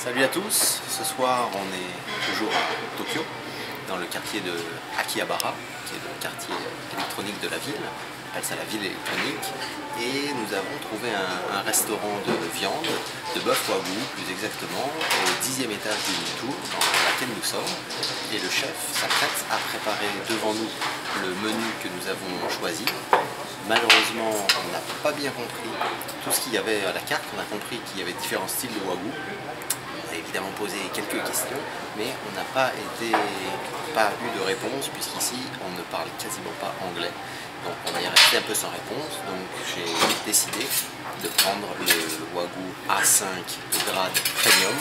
Salut à tous, ce soir on est toujours à Tokyo, dans le quartier de Akihabara, qui est le quartier électronique de la ville, on appelle ça la ville électronique, et nous avons trouvé un restaurant de viande, de bœuf wagyu plus exactement, au 10e étage du tour dans laquelle nous sommes, et le chef s'apprête à préparer devant nous le menu que nous avons choisi. Malheureusement, on n'a pas bien compris tout ce qu'il y avait à la carte, on a compris qu'il y avait différents styles de wagyu. On a évidemment posé quelques questions, mais on n'a pas eu de réponse, puisqu'ici on ne parle quasiment pas anglais. Donc on est resté un peu sans réponse, donc j'ai décidé de prendre le wagyu A5 de grade premium,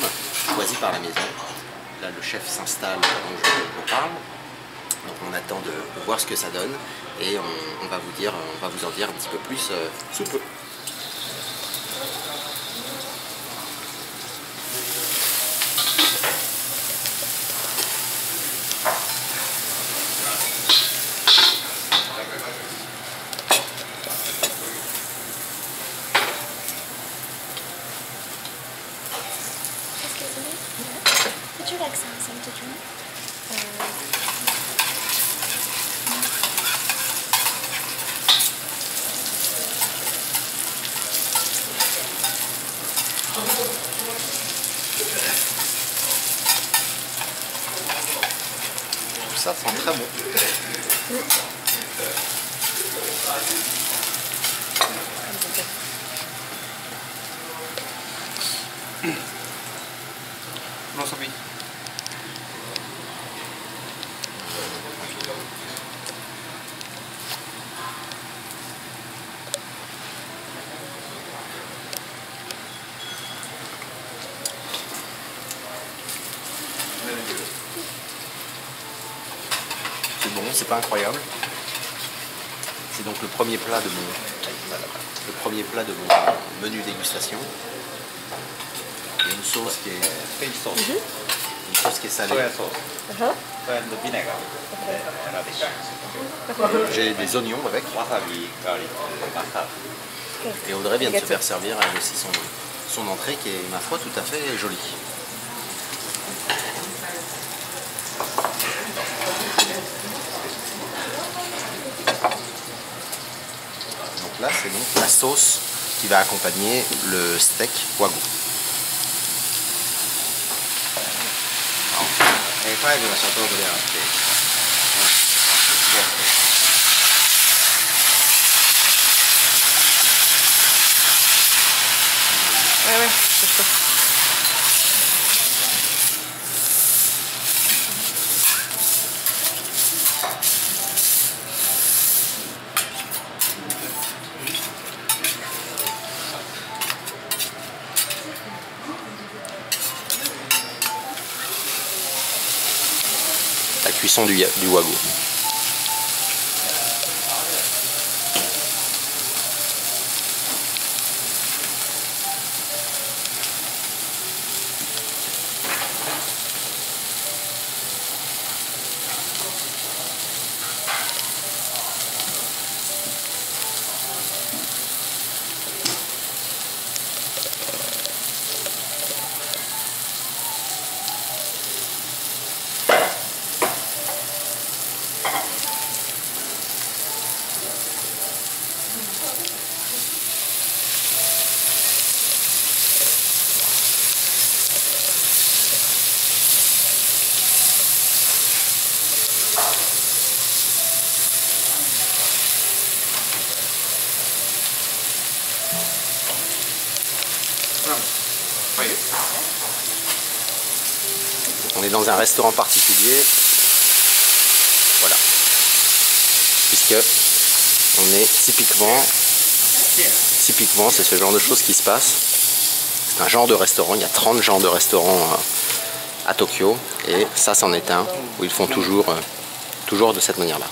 choisi par la maison. Là le chef s'installe pendant que je vous parle. Donc on attend de voir ce que ça donne et on va vous en dire un petit peu plus sous peu. Would you like something to drink? Ça sent très bon. Wasabi. C'est bon, c'est pas incroyable. C'est donc le premier plat de mon menu dégustation. Il y a une sauce qui est Fish sauce. une sauce qui est salée. Soya sauce. And vinegar. Radish. J'ai des oignons avec. Wasabi, garlic, mustard. Et Audrey vient de se faire servir elle aussi son entrée qui est, ma foi, tout à fait jolie. Donc là, c'est donc la sauce qui va accompagner le steak wagyu. ファイブのシャトーブリアンって。Ouais, c'est chaud. La cuisson du wagyu. On est dans un restaurant particulier, voilà, puisque on est typiquement, c'est ce genre de choses qui se passe. C'est un genre de restaurant, il y a 30 genres de restaurants à Tokyo, et ça c'en est un où ils font toujours de cette manière-là.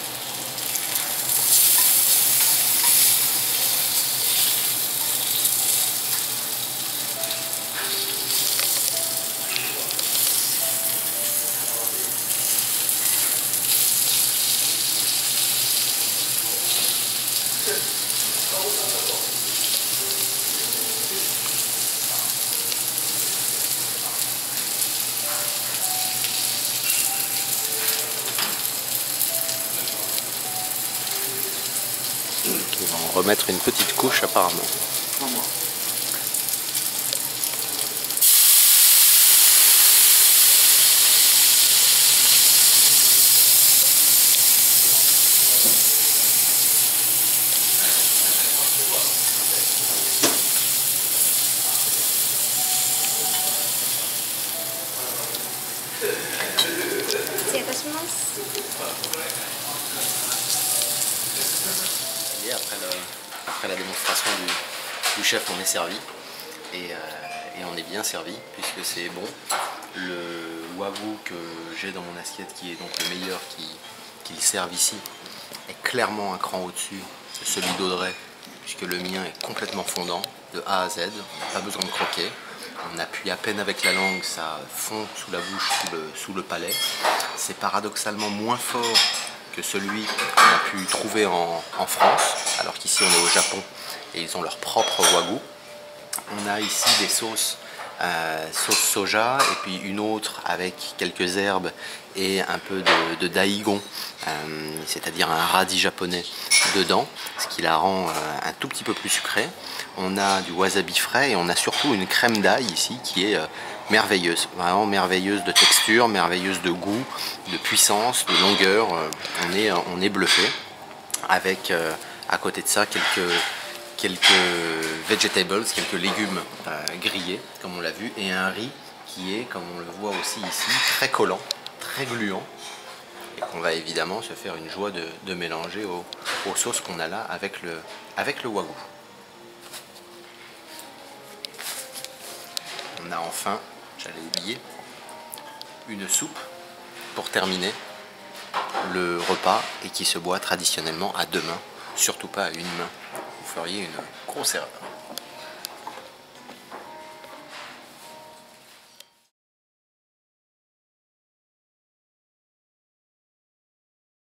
Ils vont remettre une petite couche apparemment. Et après la démonstration du chef, on est servi et on est bien servi puisque c'est bon. Le wagyu que j'ai dans mon assiette, qui est donc le meilleur qu'ils servent ici, est clairement un cran au-dessus de celui d'Audrey, puisque le mien est complètement fondant de A à Z. On n'a pas besoin de croquer. On appuie à peine avec la langue, ça fond sous la bouche, sous le palais. C'est paradoxalement moins fort que celui qu'on a pu trouver en France, alors qu'ici on est au Japon et ils ont leur propre wagyu. On a ici des sauce soja et puis une autre avec quelques herbes et un peu de daïgon, c'est-à-dire un radis japonais dedans, ce qui la rend un tout petit peu plus sucrée. On a du wasabi frais et on a surtout une crème d'ail ici qui est merveilleuse, vraiment merveilleuse de texture, merveilleuse de goût, de puissance, de longueur. On est bluffé avec à côté de ça quelques vegetables, quelques légumes grillés comme on l'a vu, et un riz qui est, comme on le voit aussi ici, très collant, très gluant, et qu'on va évidemment se faire une joie de mélanger aux sauces qu'on a là avec le wagyu. On a enfin, j'allais oublier, une soupe pour terminer le repas et qui se boit traditionnellement à deux mains, surtout pas à une main. Vous feriez une grosse erreur.